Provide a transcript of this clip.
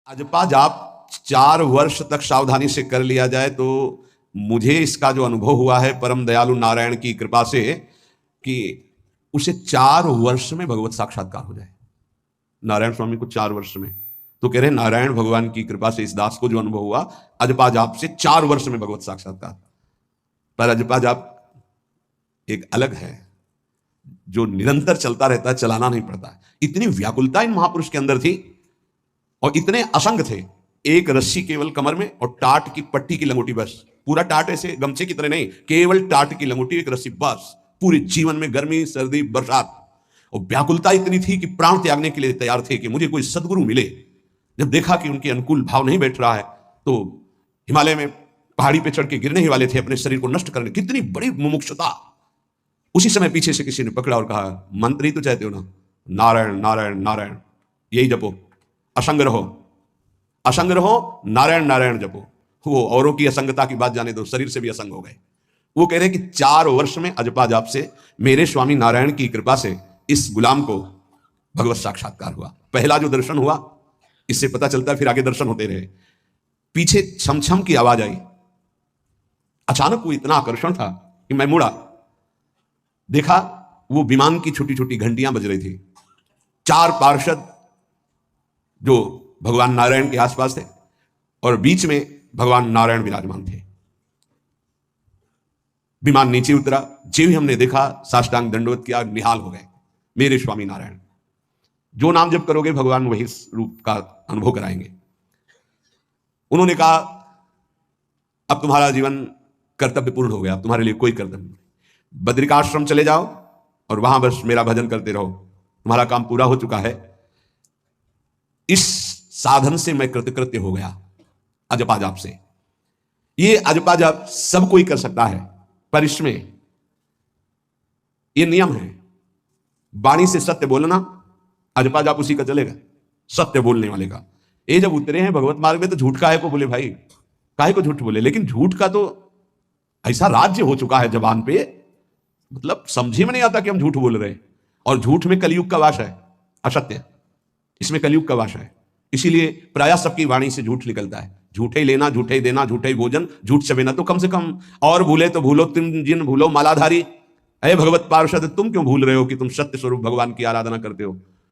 अजपा जाप 4 वर्ष तक सावधानी से कर लिया जाए तो मुझे इसका जो अनुभव हुआ है परम दयालु नारायण की कृपा से कि उसे 4 वर्ष में भगवत साक्षात्कार हो जाए। नारायण स्वामी को 4 वर्ष में, तो कह रहे नारायण भगवान की कृपा से इस दास को जो अनुभव हुआ अजपा जाप से 4 वर्ष में भगवत साक्षात्कार। पर अजपा जाप एक अलग है जो निरंतर चलता रहता है, चलाना नहीं पड़ता। इतनी व्याकुलता इन महापुरुष के अंदर थी और इतने असंग थे, एक रस्सी केवल कमर में और टाट की पट्टी की लंगोटी बस। पूरा टाट ऐसे गमछे की तरह नहीं, केवल टाट की लंगोटी, एक रस्सी बस। पूरे जीवन में गर्मी सर्दी बरसात, और व्याकुलता इतनी थी कि प्राण त्यागने के लिए तैयार थे कि मुझे कोई सदगुरु मिले। जब देखा कि उनके अनुकूल भाव नहीं बैठ रहा है तो हिमालय में पहाड़ी पे चढ़ के गिरने ही वाले थे अपने शरीर को नष्ट करने। कितनी बड़ी मुमुक्षुता। उसी समय पीछे से किसी ने पकड़ा और कहा, मंत्र ही तो चाहते हो ना, नारायण नारायण नारायण यही जपो, असंग रहो, असंग रहो, नारायण नारायण जपो। वो औरों की असंगता की बात जाने दो, शरीर से भी असंग हो गए। वो कह रहे कि 4 वर्ष में अजपा जाप से मेरे स्वामी नारायण की कृपा से इस गुलाम को भगवत साक्षात्कार हुआ। पहला जो दर्शन हुआ, इससे पता चलता है फिर आगे दर्शन होते रहे। पीछे छम छम की आवाज आई। अचानक वो इतना आकर्षण था कि मैं मुड़ा, देखा वो विमान की छोटी छोटी घंटियां बज रही थी। 4 पार्षद जो भगवान नारायण के आसपास थे और बीच में भगवान नारायण विराजमान थे। विमान नीचे उतरा, जो ही हमने देखा साष्टांग दंडवत किया, निहाल हो गए। मेरे स्वामी नारायण, जो नाम जप करोगे भगवान वही रूप का अनुभव कराएंगे। उन्होंने कहा, अब तुम्हारा जीवन कर्तव्य पूर्ण हो गया, अब तुम्हारे लिए कोई कर्तव्य नहीं। बद्रिकाश्रम चले जाओ और वहां बस मेरा भजन करते रहो, तुम्हारा काम पूरा हो चुका है। इस साधन से मैं कृतकृत्य हो गया, अजपा जाप से। ये अजपा जाप सब कोई कर सकता है, पर इसमें ये नियम है, वाणी से सत्य बोलना। अजपा जाप उसी का चलेगा, सत्य बोलने वाले का। ये जब उतरे हैं भगवत मार्ग में तो झूठ काहे को बोले भाई, काहे को झूठ बोले। लेकिन झूठ का तो ऐसा राज्य हो चुका है जबान पे, मतलब समझे में नहीं आता कि हम झूठ बोल रहे हैं। और झूठ में कलयुग का वास है, असत्य, इसमें कलयुग का वास है। इसीलिए प्रायः सबकी वाणी से झूठ निकलता है। झूठे ही लेना, झूठे ही देना, झूठे ही भोजन, झूठ चबेना। तो कम से कम और भूले तो भूलो, तुम जिन भूलो मालाधारी। अरे भगवत पार्षद, तुम क्यों भूल रहे हो कि तुम सत्य स्वरूप भगवान की आराधना करते हो।